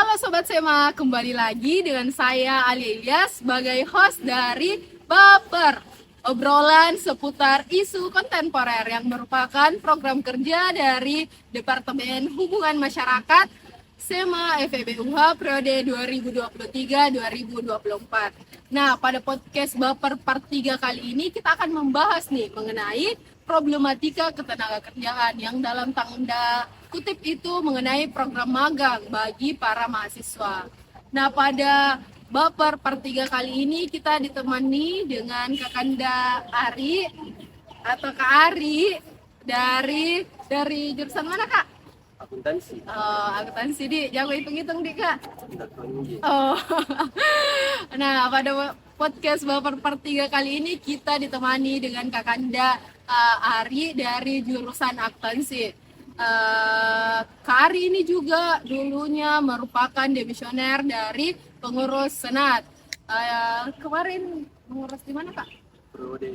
Halo Sobat Sema, kembali lagi dengan saya Ali Ilyas sebagai host dari Baper, obrolan seputar isu kontemporer yang merupakan program kerja dari Departemen Hubungan Masyarakat SEMA FEB UH periode 2023-2024. Nah, pada podcast Baper part 3 kali ini kita akan membahas nih mengenai problematika ketenagakerjaan yang dalam tanda kutip itu mengenai program magang bagi para mahasiswa. Nah, pada Baper part 3 kali ini kita ditemani dengan Kakanda Ari atau Kak Ari dari jurusan mana, Kak? Akuntansi. Akuntansi, di jago hitung-hitung, di Kak. Tidak tinggi. Nah, pada podcast Baper part 3 kali ini kita ditemani dengan Kakanda Ari dari jurusan akuntansi. Kak Ari ini juga dulunya merupakan demisioner dari pengurus senat. Kemarin mengurus di mana, Kak? Periode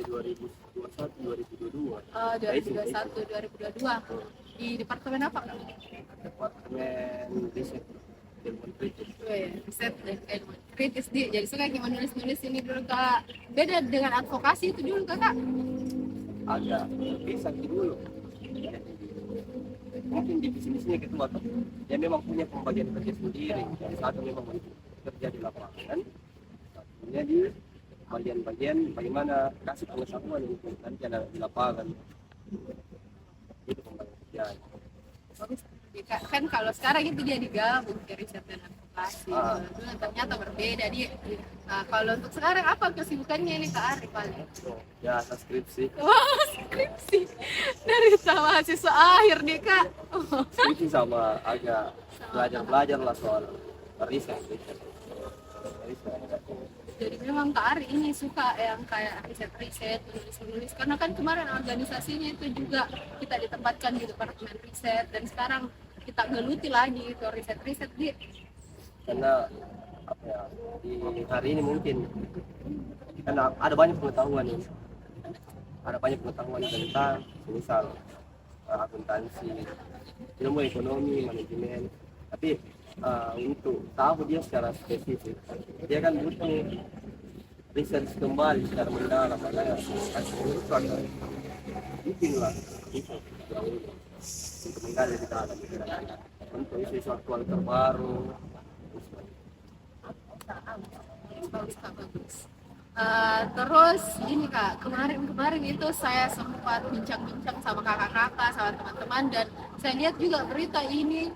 2021-2022. 2021-2022. Di departemen apa, Kak? Departemen riset ilmu kritis. Riset dan ilmu kritis. Jadi suka gimana nulis-nulis ini dulu, Kak. Beda dengan advokasi itu dulu, Kak. Agak bisa dulu. Mungkin divisi misinya ketua tuh. Dia memang punya pembagian kerja sendiri. Jadi satu memang kerja di lapangan, satunya di bagian-bagian bagaimana kasih pengetahuan untuk nanti ada di lapangan. Itu pembagian kerjaan. Bagus. Kan kalau sekarang itu dia digabung ke riset dan advokasi. Dulu ternyata berbeda dia. Kalau untuk sekarang apa kesibukannya ini, Kak Ari paling? Ya, skripsi. Wah, skripsi dari mahasiswa akhir nih, Kak. Skripsi sama agak belajar lah soal riset. Jadi memang Kak Ari ini suka yang kayak riset-riset, menulis-menulis. Karena kan kemarin organisasinya itu juga kita ditempatkan di departemen riset dan sekarang kita geluti lagi itu riset-riset di. Karena apa ya, di hari ini mungkin karena ada banyak pengetahuan ini, ada banyak pengetahuan tentang misal akuntansi, ilmu ekonomi, manajemen, tapi untuk tahu dia secara spesifik dia kan butuh riset kembali secara mendalam, makanya itu akan bikin lah itu untuk menggali di dalam untuk isu-isu aktual terbaru. Bagus, Kak, bagus. Terus ini, Kak, kemarin itu saya sempat bincang-bincang sama kakak-kakak, sama teman-teman, dan saya lihat juga berita ini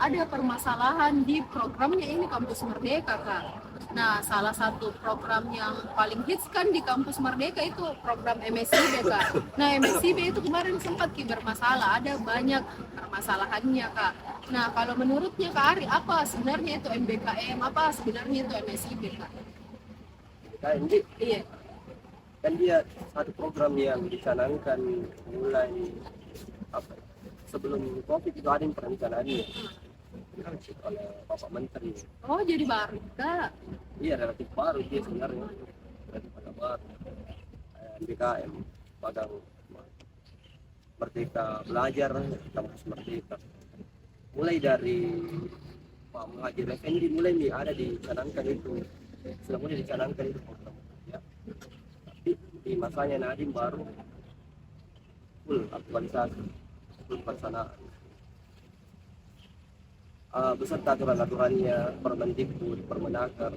ada permasalahan di programnya ini Kampus Merdeka, Kak. Nah, salah satu program yang paling hits kan di Kampus Merdeka itu program MSIB, Kak. Nah, MSIB itu kemarin sempat bermasalah, ada banyak permasalahannya, Kak. Nah, kalau menurutnya Kak Ari, apa sebenarnya itu MBKM, apa sebenarnya itu MSIB, Kak? KMD Iya. kan dia satu program yang dicanangkan mulai apa sebelum COVID itu ada yang perencanaannya oleh Bapak Menteri. Oh, jadi baru, Kak. Iya, relatif baru dia sebenarnya, relatif baru. MBKM Padang Merdeka Belajar, Kampus Merdeka. Mulai dari Pak Muhajir Effendi mulai nih ada dicanangkan itu, sudah mulai dicanangkan itu program ya. Tapi di masanya Nadiem baru full aktualisasi, full pelaksanaan. Beserta aturan-aturannya, Permendikbud, Permenaker,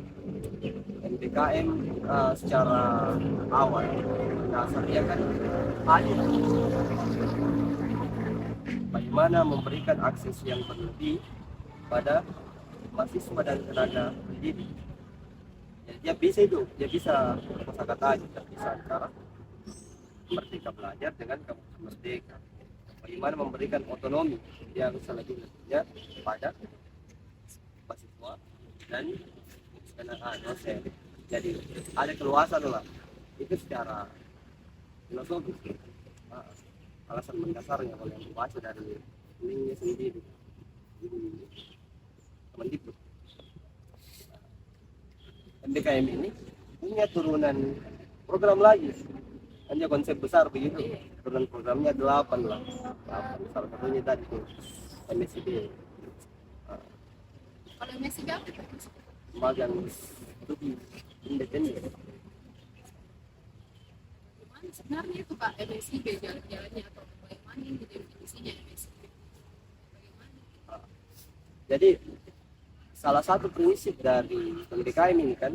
MBKM secara awal dasarnya kan ada bagaimana memberikan akses yang berlebih pada mahasiswa dan tenaga pendidik. Ya, dia bisa kosakata aja, bisa antara Merdeka Belajar dengan Kampus Merdeka. Bagaimana memberikan otonomi yang selanjutnya pada mahasiswa dan dosen. Jadi ada keluasan lah. Itu secara filosofis. Alasan mendasarnya kalau yang dibaca dari linknya sendiri di Kemendikbud. MBKM ini punya turunan program lagi. Hanya konsep besar begitu. Turunan programnya 8 lah. 8. Salah satunya tadi tuh MSID. MSIB apa tuh? magang studi independen. Gimana sebenarnya itu Kak MSIB jalan-jalannya atau bagaimana ini definisinya MSIB? Bagaimana? Jadi salah satu prinsip dari PDKM ini kan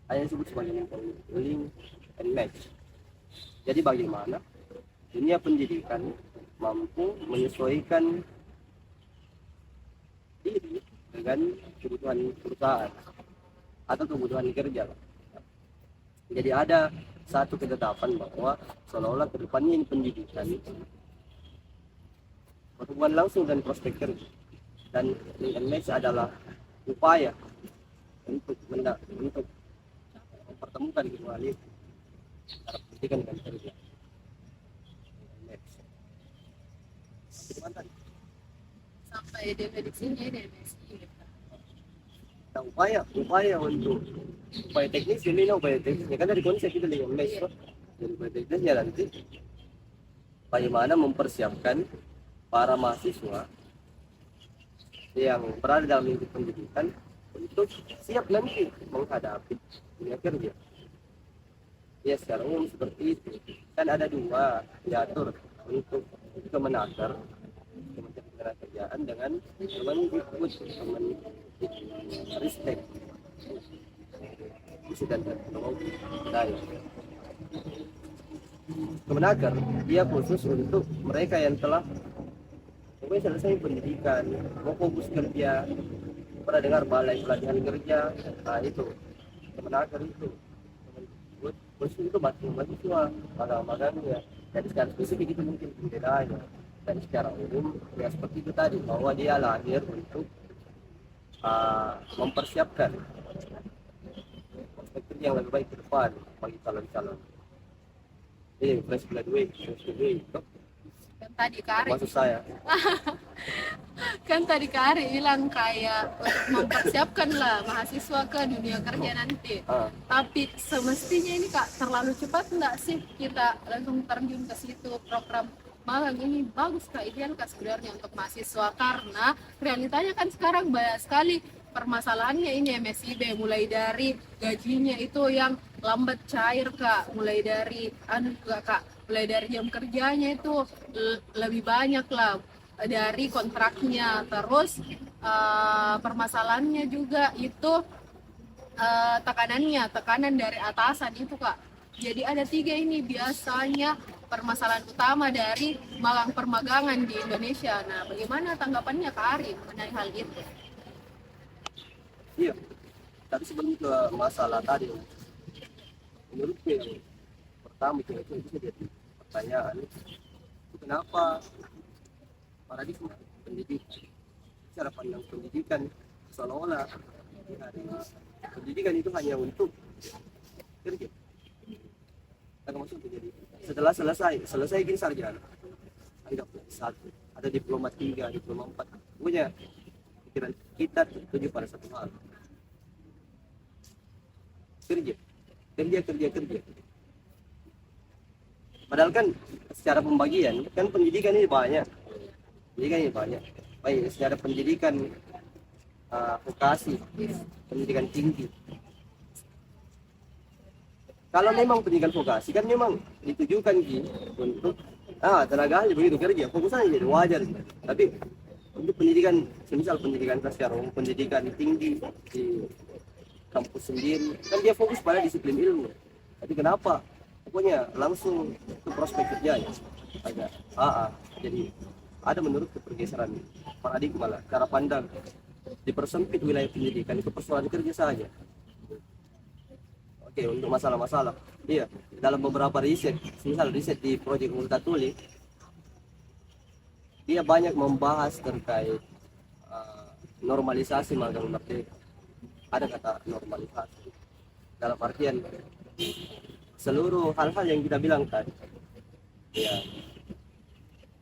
hanya disebut sebagai link and match. Jadi bagaimana dunia pendidikan mampu menyesuaikan diri dengan kebutuhan perusahaan atau kebutuhan kerja. Jadi ada satu ketetapan bahwa seolah-olah kedepannya ini pendidikan berhubungan langsung dengan prospek kerja, dan link and match adalah upaya untuk mempertemukan kedua hal itu antara pendidikan dengan kerja. Gimana? Sampai definisinya ini MSIB. Nah, upaya untuk upaya teknis ini, upaya teknisnya kan dari konsep itu link and match. Jadi upaya teknisnya nanti bagaimana mempersiapkan para mahasiswa yang berada dalam lingkup pendidikan untuk siap nanti menghadapi dunia kerja. Ya secara umum seperti itu. Kan ada dua diatur untuk Kemenaker, Kementerian Ketenagakerjaan dengan Kemendikbud, Ristek, Isi dan Teknologi. Kemenaker dia khusus untuk mereka yang telah selesai pendidikan, mau fokus kerja, pernah dengar balai pelatihan kerja, nah itu Kemenaker itu khusus itu mahasiswa magang-magangnya. Jadi secara spesifik itu mungkin perbedaannya, dan secara umum ya seperti itu tadi, bahwa dia lahir untuk mempersiapkan perspektif yang lebih baik ke depan bagi calon-calon fresh graduate itu. Kan tadi Kak Ari, Maksud saya kan tadi Kak Ari bilang kayak untuk mempersiapkan lah mahasiswa ke dunia kerja nanti. Tapi semestinya ini Kak terlalu cepat enggak sih kita langsung terjun ke situ? Program magang ini bagus Kak, ideal Kak sebenarnya untuk mahasiswa, karena realitanya kan sekarang banyak sekali permasalahannya ini MSIB, mulai dari gajinya itu yang lambat cair Kak, mulai dari juga Kak, mulai dari jam kerjanya itu lebih banyak lah dari kontraknya, terus permasalahannya juga itu tekanan dari atasan itu Kak. Jadi ada 3 ini biasanya permasalahan utama dari magang permagangan di Indonesia. Nah, bagaimana tanggapannya Kak Ari mengenai hal itu? iya, tapi sebelum ke masalah tadi, menurutku yang pertama itu bisa jadi pertanyaan, itu kenapa paradigma pendidikan, cara pandang pendidikan seolah-olah pendidikan itu hanya untuk kerja. Karena maksudnya jadi setelah selesai gini sarjana, anggap satu, ada diploma 3, diploma 4, pokoknya pikiran kita tertuju pada satu hal, kerja. Padahal kan secara pembagian kan pendidikan ini banyak, baik secara pendidikan vokasi, pendidikan tinggi. Kalau memang pendidikan vokasi kan memang ditujukan untuk tenaga ahli begitu kerja, fokus aja jadi wajar. Tapi untuk pendidikan, semisal pendidikan secara umum, pendidikan tinggi di kampus sendiri, kan dia fokus pada disiplin ilmu. Tapi kenapa? Pokoknya langsung ke prospek kerjanya. Jadi ada menurut pergeseran paradigma lah, cara pandang dipersempit wilayah pendidikan itu persoalan kerja saja. Oke, untuk masalah-masalah, iya, dalam beberapa riset, misal riset di proyek Multatuli, dia banyak membahas terkait normalisasi magang merdeka. Ada kata normalisasi dalam artian seluruh hal-hal yang kita bilang tadi, ya,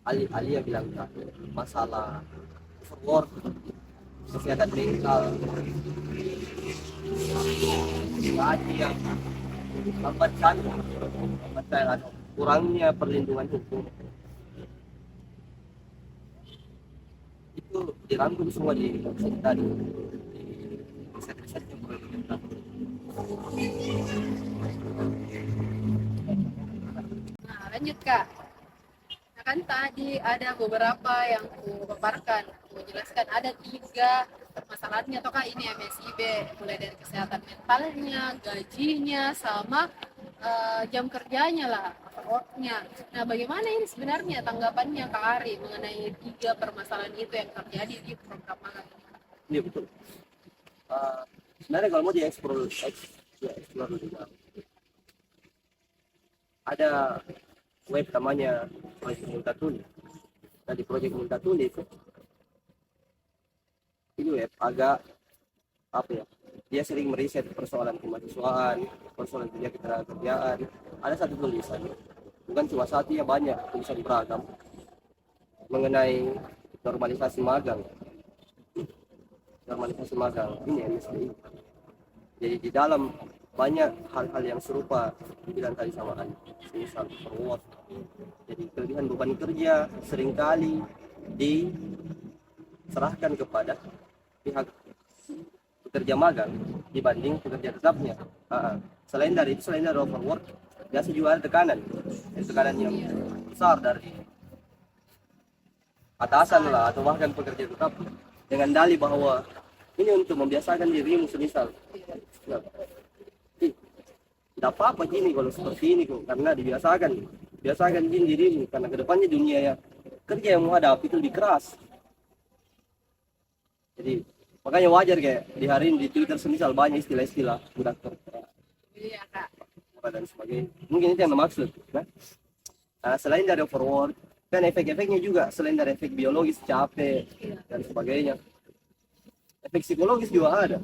Alia bilang tadi, masalah overwork, kesehatan mental, gaji yang lambat canggih, kurangnya perlindungan hukum, itu dirangkum semua di tadi di riset-risetnya boleh dibentak. Nah, lanjut Kak. Nah, kan tadi ada beberapa yang aku paparkan, aku jelaskan ada 3 permasalahannya atau Kak ini MSIB, mulai dari kesehatan mentalnya, gajinya, sama jam kerjanya lah, worknya. Nah, bagaimana ini sebenarnya tanggapannya Kak Ari mengenai 3 permasalahan itu yang terjadi di program magang ini? Iya betul. Sebenarnya kalau mau explore juga, ada web namanya Project Multatuli. Nah di Project Multatuli itu web agak apa ya, dia sering meriset persoalan kemahasiswaan, persoalan kerjaan. Ada satu tulisan, bukan cuma satu ya, banyak tulisan beragam mengenai normalisasi magang ini MSDI. Jadi di dalam banyak hal-hal yang serupa dibilang tadi sama Andi, misal forward. Jadi kelebihan beban kerja seringkali diserahkan kepada pihak pekerja magang dibanding pekerja tetapnya. Selain dari overwork, biasa juga ada tekanan yang besar dari atasan lah atau bahkan pekerja tetap dengan dalih bahwa ini untuk membiasakan dirimu semisal. Nah, tidak apa-apa gini kalau seperti ini kok, karena biasakan gini dirimu, karena kedepannya dunia ya kerja yang menghadapi itu lebih keras. Jadi makanya wajar kayak di hari ini di Twitter semisal banyak istilah-istilah budak korporat. Iya Kak. Dan sebagainya. Mungkin itu yang dimaksud. Nah, selain dari overwork, kan efek-efeknya juga selain dari efek biologis capek dan sebagainya, efek psikologis juga ada.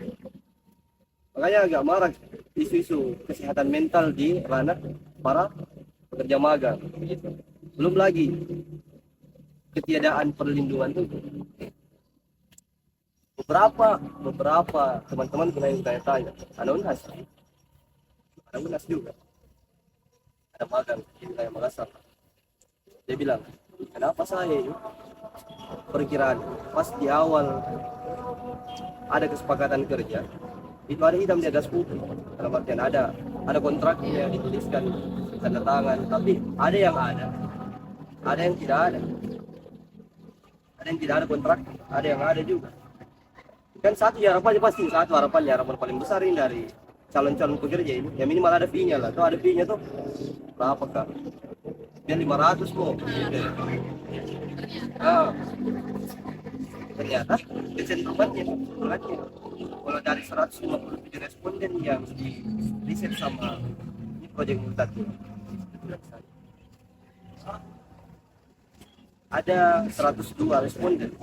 Makanya agak marah isu-isu kesehatan mental di ranah para pekerja magang begitu. Belum lagi ketiadaan perlindungan itu. Beberapa teman-teman pernah yang tanya, ada UNHAS juga, ada magang di wilayah Makassar. Dia bilang, kenapa saya ini perkiraan pas di awal ada kesepakatan kerja itu ada hitam di atas putih, dalam artian ada kontraknya dituliskan tanda tangan, tapi ada yang tidak ada, kontrak, ada yang ada juga. Kan harapan paling besar ini dari calon-calon pekerja ini, ya minimal ada fee-nya lah. Tuh ada fee-nya tuh berapa Kak? Dia 500 kok. Ternyata kecenderungannya kalau dari 157 responden yang di riset sama ini Project Multatuli, ada 102 responden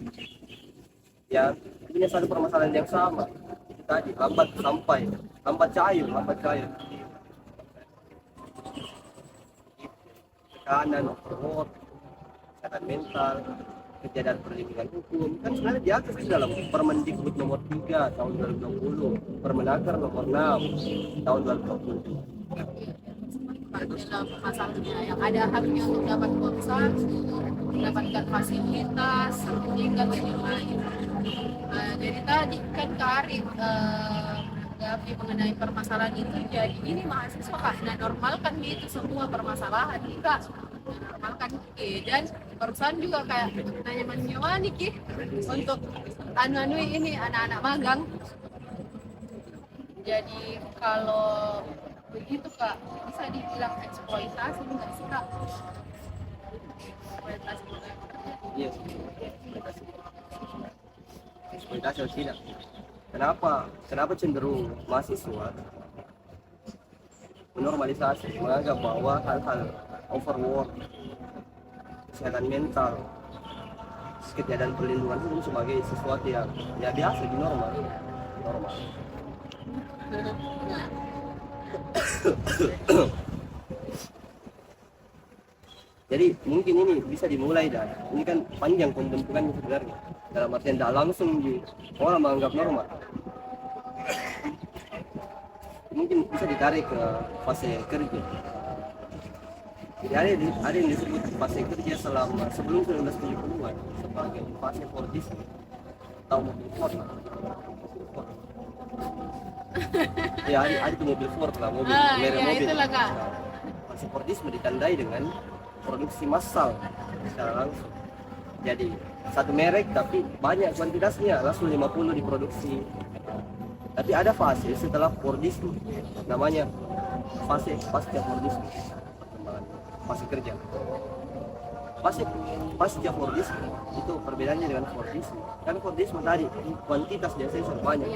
yang punya satu permasalahan yang sama. Itu tadi lambat cair, tekanan, overwork, kesehatan mental, ketiadaan perlindungan hukum. Kan sebenarnya diatur di dalam Permendikbud nomor 3 tahun 2020, Permenaker nomor 6 tahun 2020. Dalam masalahnya yang ada haknya untuk dapat kompensasi, mendapatkan fasilitas, tinggal dan lain-lain. Jadi tadi kan Kak Arif menanggapi mengenai permasalahan itu, jadi ini mahasiswa Kak, normalkan itu semua permasalahan Kak, normalkan dan perusahaan juga kayak nanya-nanya Ki untuk anu ini anak-anak magang. Jadi kalau begitu Kak, bisa dibilang eksploitasi nggak sih Kak? Iya, eksploitasi atau tidak? Kenapa cenderung mahasiswa menormalisasi, menganggap bahwa hal-hal overwork, kesehatan mental, ketiadaan perlindungan hukum sebagai sesuatu yang ya biasa di normal. Jadi mungkin ini bisa dimulai dan ini kan panjang pembentukannya sebenarnya, dalam artian tidak langsung orang menganggap normal. Mungkin bisa ditarik ke fase kerja. Jadi ada yang disebut fase kerja sebelum 1970-an sebagai fase Fordisme atau mobil Ford. Ya ada tuh mobil Ford lah, mobil merek Iya mobil. itulah kak. Nah, Fordisme ditandai dengan produksi massal secara langsung. Jadi satu merek tapi banyak kuantitasnya, langsung 50 diproduksi. Tapi ada fase setelah Fordisme, namanya fase pasca Fordisme, perkembangan fase kerja. Pasca Fordisme itu perbedaannya dengan Fordisme. Kan Fordisme tadi kuantitas biasanya sudah banyak.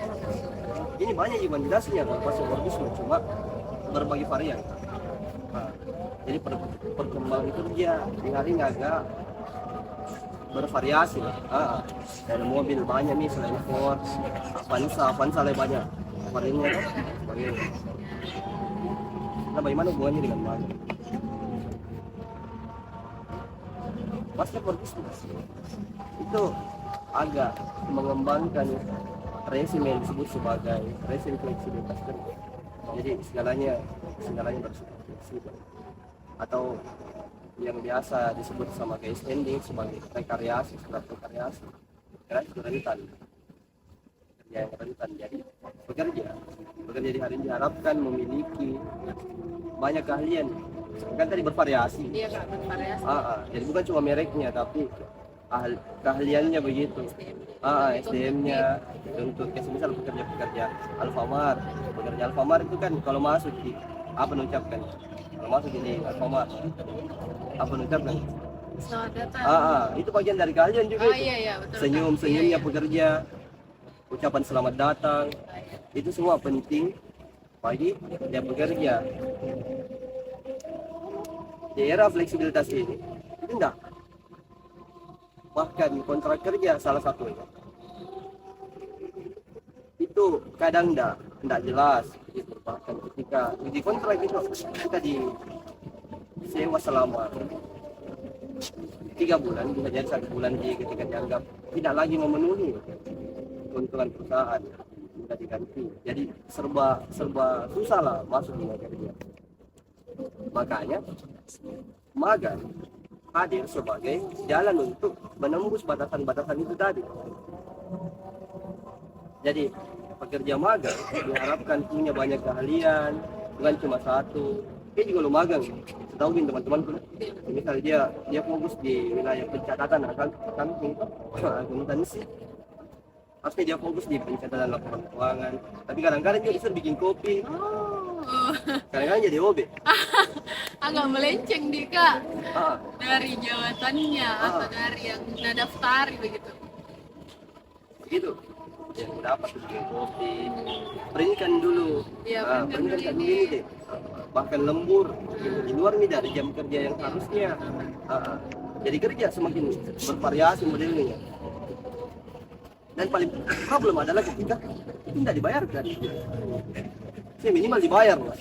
Ini banyak juga kuantitasnya kalau pasca Fordisme, cuma berbagai varian. Nah, jadi perkembangan kerja di hari ini agak bervariasi lah. Ada mobil banyak nih selain Ford, Avanza lebih banyak variannya kan. Variannya. Nah, bagaimana hubungannya dengan magang? Pasca Fordisme itu agak mengembangkan rezim yang disebut sebagai rezim fleksibilitas kerja. Jadi segalanya bersifat fleksibel, atau yang biasa disebut sama case ending sebagai prekariasi, surat prekariasi. Karena itu rentan, kerja yang rentan. Jadi bekerja di hari ini diharapkan memiliki banyak keahlian. Kan tadi bervariasi. Iya kak, bervariasi. Jadi bukan cuma mereknya tapi keahliannya begitu. SDM-nya untuk misal pekerja Alfamart itu kan kalau masuk di apa mengucapkan, kalau masuk di Alfamart apa mengucapkan, Selamat datang. itu bagian dari keahlian juga. Iya betul. Senyumnya Iya. pekerja, ucapan selamat datang, itu semua penting bagi dia bekerja. Di era fleksibilitas ini tidak, bahkan kontrak kerja salah satunya itu kadang tidak jelas gitu. Bahkan ketika di kontrak itu kita disewa selama 3 bulan, bisa jadi 1 bulan ketika dianggap tidak lagi memenuhi keuntungan perusahaan, sudah diganti. Jadi serba susah lah masuk dunia kerja. Makanya magang hadir sebagai jalan untuk menembus batasan-batasan itu tadi. Jadi pekerja magang diharapkan punya banyak keahlian, bukan cuma satu. Dia juga lo magang, tahu teman-teman, misalnya dia fokus di wilayah pencatatan akuntansi, pasti dia fokus di pencatatan laporan keuangan. Tapi kadang-kadang dia bisa bikin kopi, kadang-kadang jadi OB. Agak melenceng di kak Ah, dari jabatannya atau dari yang udah daftari begitu. Gitu. Yang dapat bikin kopi, printkan dulu. Iya, printkan Printkan dulu dulu ini deh. Bahkan lembur di luar nih dari jam kerja yang harusnya. Jadi kerja semakin bervariasi modelnya. Dan paling problem adalah ketika itu tidak dibayarkan. Saya minimal dibayar lah.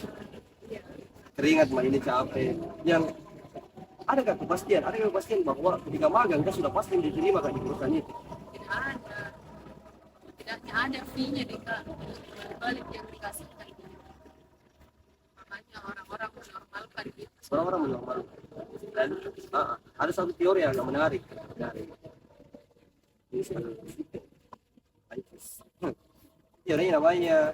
Keringat mah ini capek. Yang ada kepastian bahwa ketika magang kan sudah pasti diterima kan di perusahaan itu. Tidaknya ada fee-nya di kak, balik yang dikasihkan. Makanya orang-orang menormalkan gitu. Orang-orang menormal. Dan ada satu teori yang agak menarik dari teorinya namanya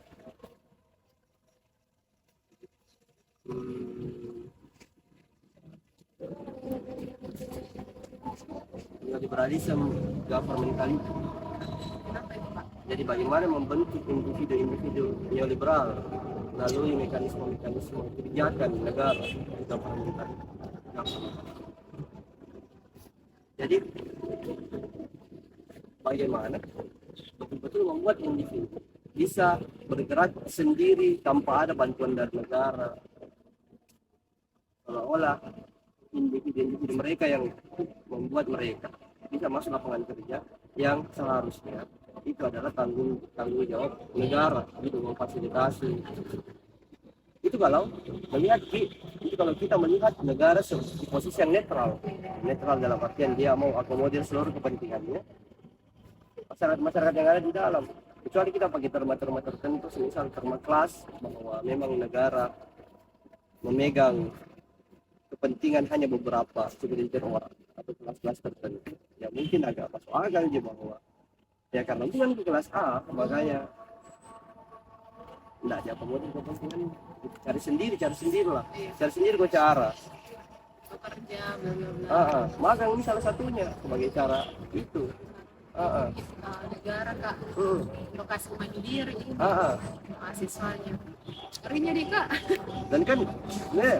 neoliberalism governmentalism. Kenapa itu pak? Jadi bagaimana membentuk individu-individu neoliberal melalui mekanisme-mekanisme kebijakan negara governmentalism. Jadi bagaimana betul-betul membuat individu bisa bergerak sendiri tanpa ada bantuan dari negara, seolah-olah individu mereka yang membuat mereka bisa masuk lapangan kerja yang seharusnya itu adalah tanggung jawab negara gitu, memfasilitasi itu. Kalau kita melihat negara di posisi yang netral dalam artian dia mau akomodir seluruh kepentingannya masyarakat yang ada di dalam, kecuali kita pakai terma tertentu, misal terma kelas bahwa memang negara memegang kepentingan hanya beberapa segelintir orang atau kelas-kelas tertentu, ya mungkin agak masuk akal aja bahwa ya karena bukan ke kelas A makanya enggak ada pemodal kepentingan, cari sendiri lah, Iya. cari sendiri kok cara. Bekerja bla bla bla. Magang ini salah satunya sebagai cara itu. Negara kak Hmm. lokasi mandiri ini Ah, ah. mahasiswanya ngerinya deh kak. Dan kan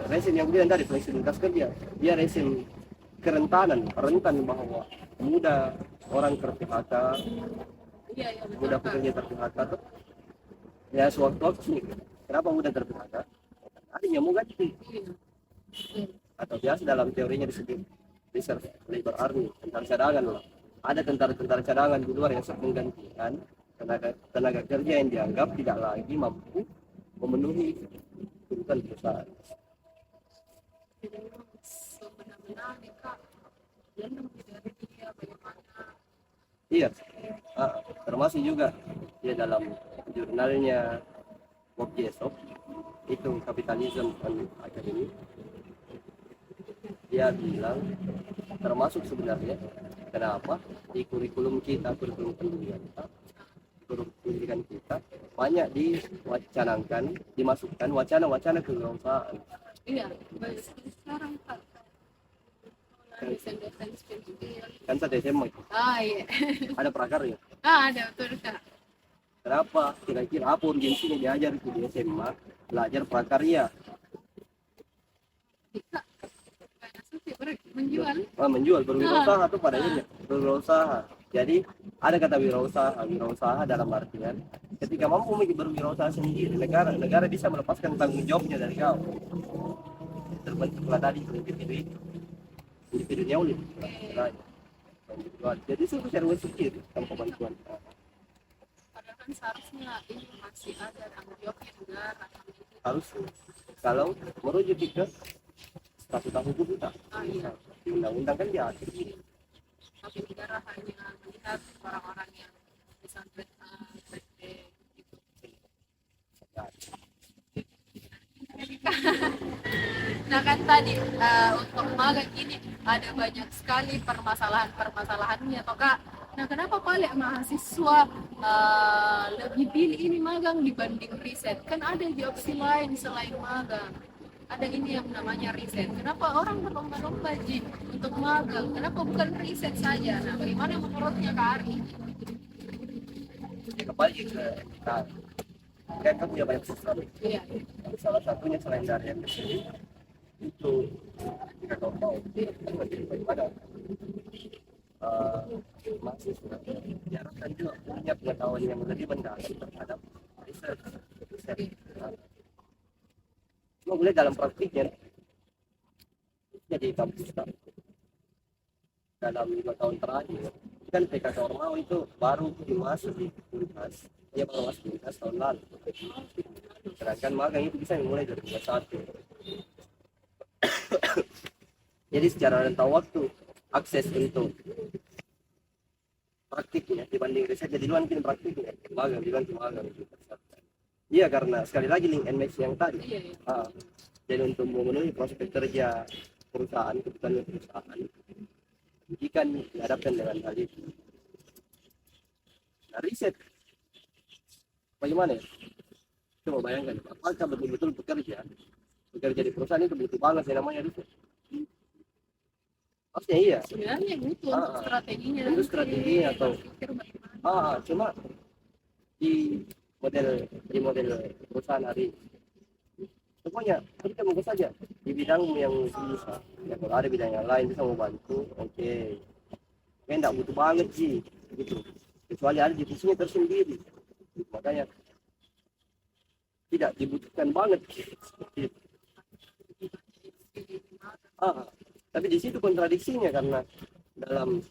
resim yang bilang tadi fleksibilitas kerja, dia resim rentan bahwa mudah orang ter-PHK, Iya betul mudah kak. pekerja ter-PHK tuh ya sewaktu-waktu nih. Kenapa mudah ter-PHK? Adanya mau ganti Iya betul. atau biasa dalam teorinya disebut reserve labor army, tentara cadangan lah. Ada tentara cadangan di luar yang siap menggantikan tenaga kerja yang dianggap tidak lagi mampu memenuhi kebutuhan perusahaan. Jadi memang sebenarnya nih kak belum dari dia bagaimana. Iya, termasuk juga dia dalam jurnalnya Bob Jessop itu Capitalism and Academy, dia bilang termasuk sebenarnya kenapa di kurikulum pendidikan kita banyak diwacanangkan, dimasukkan wacana-wacana kewirausahaan. Iya baik sekarang kak desain spesial. Kan tadi SMA Iya ada prakarya. ada betul kak. Kenapa? Kira-kira apa urgensinya diajar itu di SMA belajar prakarya? Kak kayak suci menjual. Menjual berwirausaha tuh pada akhirnya berwirausaha. Jadi ada kata wirausaha dalam artian ketika mampu berwirausaha sendiri, negara bisa melepaskan tanggung jawabnya dari kau. Terbentuklah tadi individu nyaulit. Jadi suruh cari berpikir tanpa bantuan. Padahal kan seharusnya ini masih ada tanggung jawabnya negara. Harus kalau merujuk ke statuta hukum kita. Iya. Di undang-undang kan diatur. Tapi negara hanya melihat orang-orang yang disandret gitu. Nah kan tadi untuk magang ini ada banyak sekali permasalahannya toh kak. Nah kenapa paling mahasiswa lebih pilih ini magang dibanding riset? Kan ada di opsi lain selain magang. Ada ini yang namanya riset. Kenapa orang berlomba-lomba Ji untuk magang? Kenapa bukan riset saja? Nah bagaimana menurutnya Kak Ari? Kembali ke kita kan kamu punya banyak sesuatu. Iya. Salah satunya selain dari yang kecil itu jika kau tahu itu menjadi bagaimana mahasiswa diharapkan juga punya pengetahuan yang lebih mendalam terhadap riset. Cuma boleh dalam praktiknya jadi kampus dalam 5 tahun terakhir kan PKK Ormawa itu baru dimasuk di Unhas, dia baru masuk di Unhas tahun lalu. Sedangkan magang itu bisa dimulai dari 21. Jadi secara rentang waktu akses untuk praktiknya dibanding riset jadi duluan mungkin praktiknya magang dibantu magang. Iya karena sekali lagi link and match yang tadi. Iya. Jadi untuk memenuhi prospek kerja perusahaan, kebutuhan perusahaan, pendidikan dihadapkan dengan hal itu. Nah, riset bagaimana ya? Coba bayangkan, apakah betul-betul bekerja di perusahaan itu butuh banget yang namanya riset? Pastinya iya. Sebenarnya butuh untuk strateginya. Itu strateginya atau berpikir bagaimana. cuma di model perusahaan hari pokoknya kita mungkin saja di bidang yang bisa ya, kalau ada bidang yang lain bisa membantu oke. Kayak enggak butuh banget sih gitu, kecuali ada divisinya tersendiri makanya tidak dibutuhkan banget seperti itu. Tapi di situ kontradiksinya karena dalam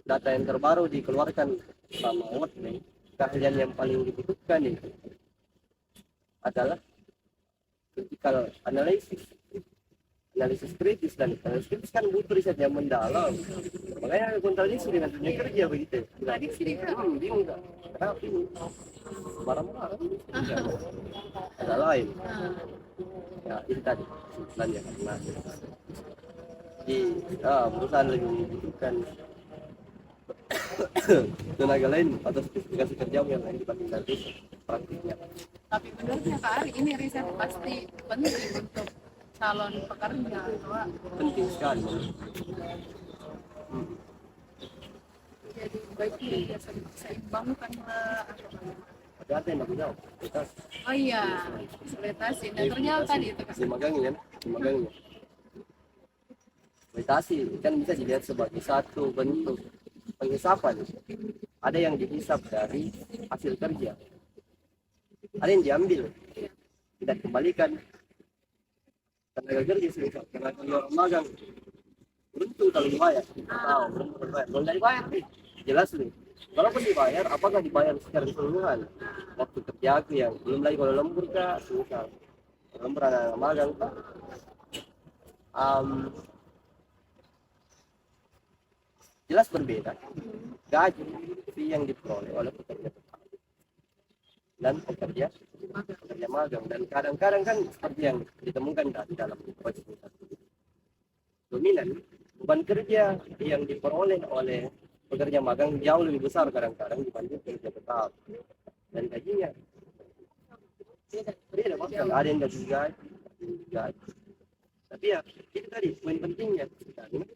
data yang terbaru dikeluarkan sama World Bank, keahlian yang paling dibutuhkan itu adalah critical analysis kritis, dan analisis kritis kan butuh riset yang mendalam. Makanya kontradiksi dengan dunia kerja begitu. Kontradiksi di mana? Bingung kan? Kenapa ini? Marah-marah ada lain. Ya itu tadi kesimpulannya karena di perusahaan lebih membutuhkan tenaga lain atau spesifikasi kerja yang lain dibandingkan riset praktiknya. Tapi menurutnya Kak Ari, ini riset pasti penting untuk calon pekerja bahwa Penting sekali. jadi baiknya dia seimbangkan lah atau bagaimana. Tapi ada yang nggak jawab. Kita Oh iya, eksploitasi. Dan ternyata di itu Kak. dimagangin kan, dimagangin. Eksploitasi kan bisa dilihat sebagai satu bentuk penghisapan. Ada yang dihisap dari hasil kerja, ada yang diambil, tidak dikembalikan. Tenaga kerja semisal tenaga orang magang beruntung kalau dibayar, tahu beruntung dibayar. Kalau tidak dibayar nih jelas nih. Kalaupun dibayar, apakah dibayar secara keseluruhan? Waktu kerja aku yang belum lagi kalau lembur kah, semisal lembur anak magang kah? Jelas berbeda gaji fee yang diperoleh oleh pekerja tetap dan pekerja magang. Dan kadang-kadang kan seperti yang ditemukan di dalam proses dominan beban kerja yang diperoleh oleh pekerja magang jauh lebih besar kadang-kadang dibanding pekerja tetap, dan gajinya beda bahkan ada yang gaji gaji. Tapi ya itu tadi poin pentingnya karena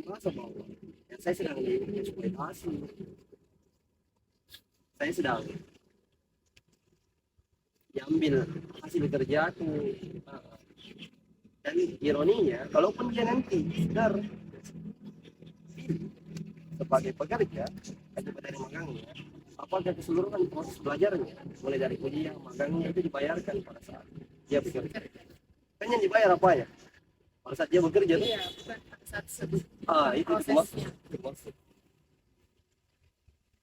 merasa bahwa yang saya sedang dieksploitasi, saya sedang diambil hasil kerjaku. Dan ironinya, kalaupun dia nanti sekedar sebagai pekerja akibat dari magangnya, apakah keseluruhan proses belajarnya mulai dari kuliah magangnya itu dibayarkan pada saat dia bekerja? Kan yang dibayar apanya? Pada saat dia bekerja tuh? Iya, bukan pada saat Itu prosesnya. termasuk.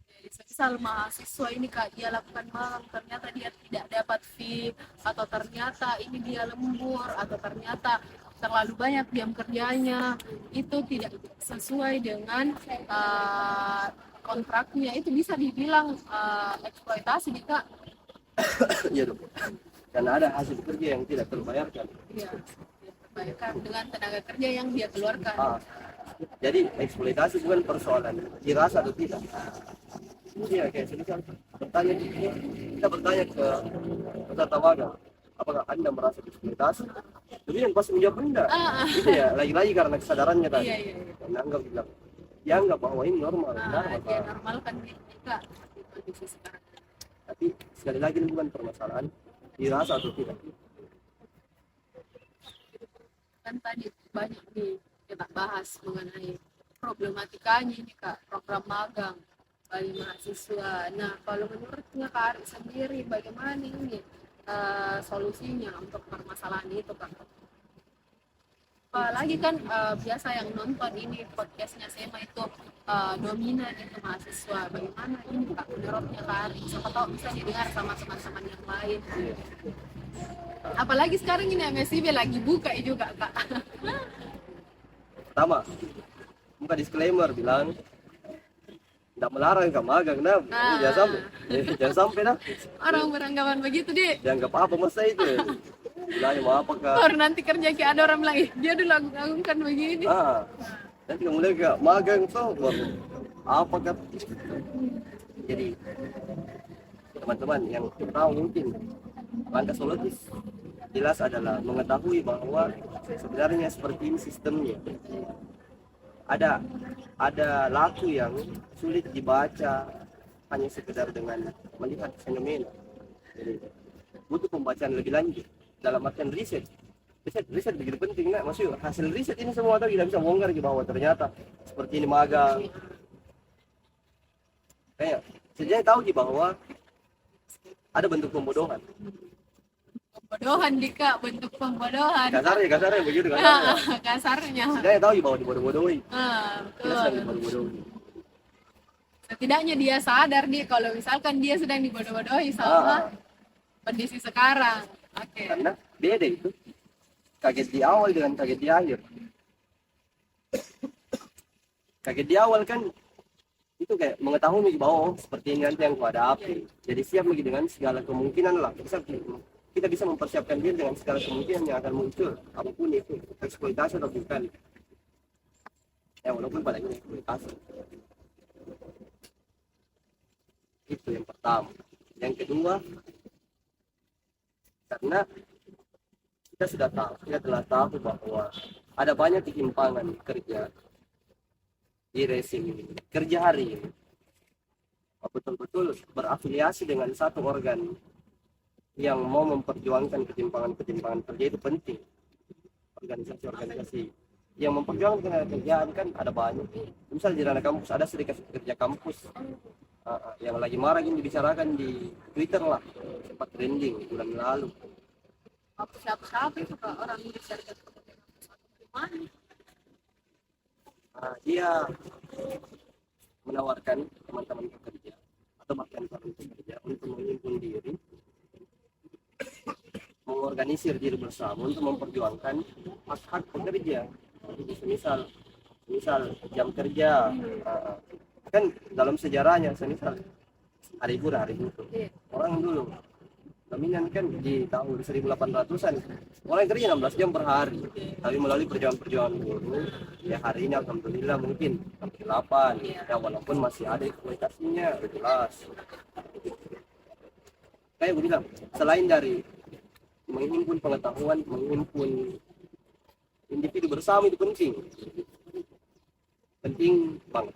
Jadi misal mahasiswa ini Kak, dia lakukan magang, ternyata dia tidak dapat fee, atau ternyata ini dia lembur, atau ternyata terlalu banyak jam kerjanya, itu tidak sesuai dengan kontraknya, itu bisa dibilang eksploitasi nih Kak. Iya dong. Karena ada hasil kerja yang tidak terbayarkan. Iya, terbayarkan dengan tenaga kerja yang dia keluarkan. Jadi eksploitasi bukan persoalan dirasa atau tidak. Iya, kayak semisal kita bertanya ke peserta magang, apakah Anda merasa eksploitasi? Jadi yang pasti menjawab enggak. Itu ya, lagi-lagi karena kesadarannya tadi. Iya. Menganggap bilang, ya anggap bahwa ini normal, Dia normalkan juga di kondisi sekarang. Tapi sekali lagi ini bukan permasalahan dirasa atau tidak. Kan tadi banyak nih kita bahas mengenai problematikanya ini Kak, program magang bagi mahasiswa. Nah, kalau menurutnya Kak Ari sendiri bagaimana ini solusinya untuk permasalahan itu Kak? Apalagi kan biasa yang nonton ini podcastnya SEMA itu dominan itu mahasiswa. Bagaimana ini Kak menurutnya Kak Ari? Siapa tahu bisa didengar sama teman-teman yang lain. Apalagi sekarang ini MSIB lagi buka juga Kak. Pertama, buka disclaimer bilang tidak melarang ke magang, jangan sampai dah. Orang beranggapan begitu deh. Jangan apa masa itu. Bilangnya mau apa kak? Baru nanti kerja kayak ada orang bilang, dia dulu agung-agungkan begini. Nanti kamu mulai ke magang tuh, baru apa kak? Jadi teman-teman yang tahu mungkin langkah solutif jelas adalah mengetahui bahwa sebenarnya seperti ini sistemnya. Ada laku yang sulit dibaca hanya sekedar dengan melihat fenomena. Jadi butuh pembacaan lebih lanjut dalam artian riset begitu penting. Nah, maksudnya hasil riset ini semua tahu tidak bisa bongkar bahwa ternyata seperti ini magang. Kayak sejak tahu bahwa ada bentuk pembodohan. Pembodohan Dika, bentuk pembodohan. Kasarnya begitu Kasarnya. Dia tahu bahwa dibodoh-bodohi. Betul. Dibodoh-bodohi. Setidaknya dia sadar nih kalau misalkan dia sedang dibodoh-bodohi sama kondisi sekarang. Oke. Karena beda itu. Kaget di awal dengan kaget di akhir. Kaget di awal kan itu kayak mengetahui bahwa seperti ini nanti yang kuhadapi. Jadi siap lagi dengan segala kemungkinan lah. Kita bisa mempersiapkan diri dengan segala kemungkinan yang akan muncul, apapun itu, eksploitasi atau bukan. Ya walaupun pada ini komunikasi. Itu yang pertama. Yang kedua, karena kita telah tahu bahwa ada banyak ketimpangan kerja di rezim kerja hari ini. Betul-betul berafiliasi dengan satu organ yang mau memperjuangkan ketimpangan kerja itu penting. Organisasi-organisasi yang memperjuangkan kerjaan kan ada banyak. Misal di ranah kampus ada serikat pekerja kampus yang lagi marak ini dibicarakan di Twitter lah, sempat trending bulan lalu. Apa siapa itu Kak, orang di serikat pekerja kampus atau gimana? Dia menawarkan teman-teman pekerja atau bahkan para pekerja untuk menghimpun diri, mengorganisir diri bersama untuk memperjuangkan hak-hak pekerja. Misal jam kerja, kan dalam sejarahnya semisal hari buruh orang dulu dominan kan di tahun 1800-an orang kerja 16 jam per hari, tapi melalui perjuangan buruh ya hari ini alhamdulillah mungkin sampai 8 ya, walaupun masih ada eksploitasinya jelas. Kayak gue bilang, selain dari menghimpun pengetahuan, menghimpun individu bersama itu penting banget.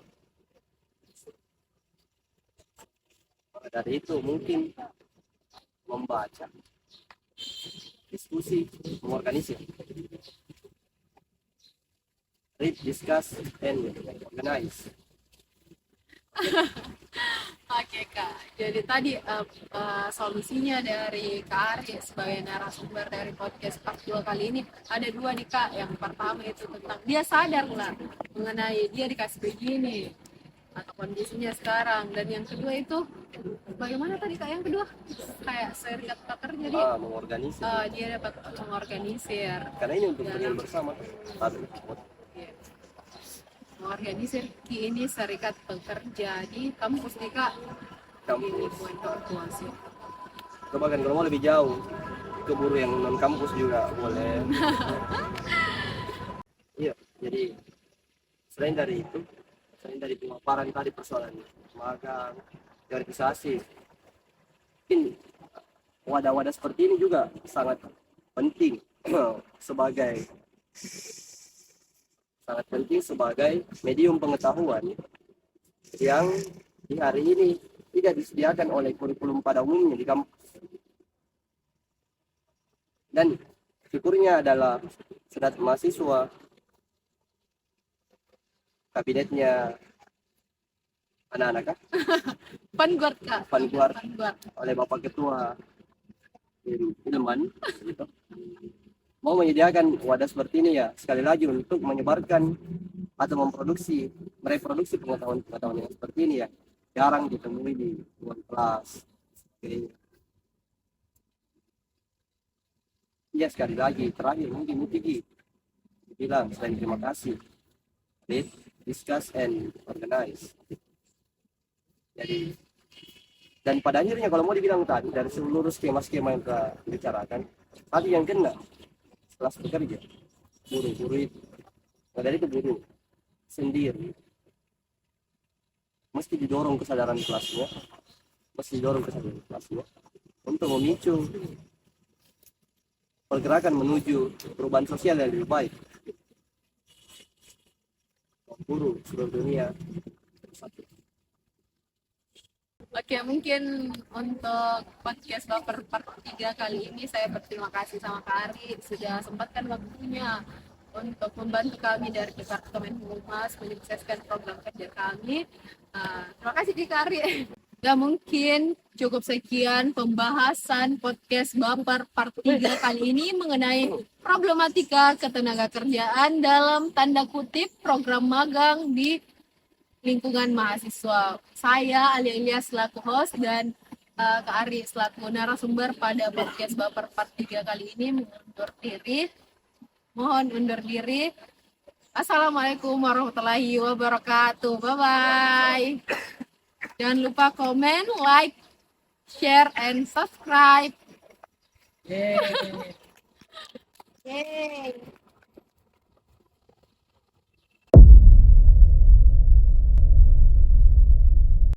Maka dari itu mungkin membaca, diskusi, mengorganisir, read, discuss, and organize. Oke Kak, jadi tadi solusinya dari Kak Ari sebagai narasumber dari podcast part 2 kali ini ada dua nih Kak. Yang pertama itu tentang dia sadar lah mengenai dia dikasih begini atau kondisinya sekarang, dan yang kedua itu bagaimana tadi Kak yang kedua kayak serikat pekerja Mengorganisir. Dia dapat mengorganisir Karena ini untuk kerjaan bersama harus mengorganisir ini serikat pekerja di kampus nih Kak. kampus. Di Coba kan kalau mau lebih jauh ke buruh yang non kampus juga boleh. Iya, jadi selain dari pemaparan tadi persoalan magang, teoretisasi, mungkin wadah-wadah seperti ini juga sangat penting sebagai medium pengetahuan yang di hari ini tidak disediakan oleh kurikulum pada umumnya di kampus. Dan syukurnya adalah senat mahasiswa, kabinetnya anak-anak Vanguard oleh Bapak Ketua Ilman gitu, mau menyediakan wadah seperti ini ya sekali lagi untuk menyebarkan atau mereproduksi pengetahuan yang seperti ini ya jarang ditemui di ruang kelas. Ya sekali lagi terakhir mungkin Mutigi bilang selain terima kasih, read, discuss, and organize. Jadi dan pada akhirnya kalau mau dibilang tadi dari seluruh skema-skema yang telah dibicarakan, tadi yang kena kelas pekerja, buruh itu, nah dari itu buruh sendiri mesti didorong kesadaran kelasnya untuk memicu pergerakan menuju perubahan sosial yang lebih baik. Buruh seluruh dunia satu. Oke, mungkin untuk podcast Baper part 3 kali ini saya berterima kasih sama Kak Ari sudah sempatkan waktunya untuk membantu kami dari Departemen Humas menyukseskan program kerja kami. Terima kasih Kak Ari. Ya mungkin cukup sekian pembahasan podcast Baper part 3 kali ini mengenai problematika ketenagakerjaan dalam tanda kutip program magang di lingkungan mahasiswa. Saya Alia Ilyas selaku host dan Kak Ari selaku narasumber pada podcast Baper part 3 kali ini mohon undur diri. Assalamualaikum warahmatullahi wabarakatuh. Bye bye. Jangan lupa komen, like, share, and subscribe. Yeay.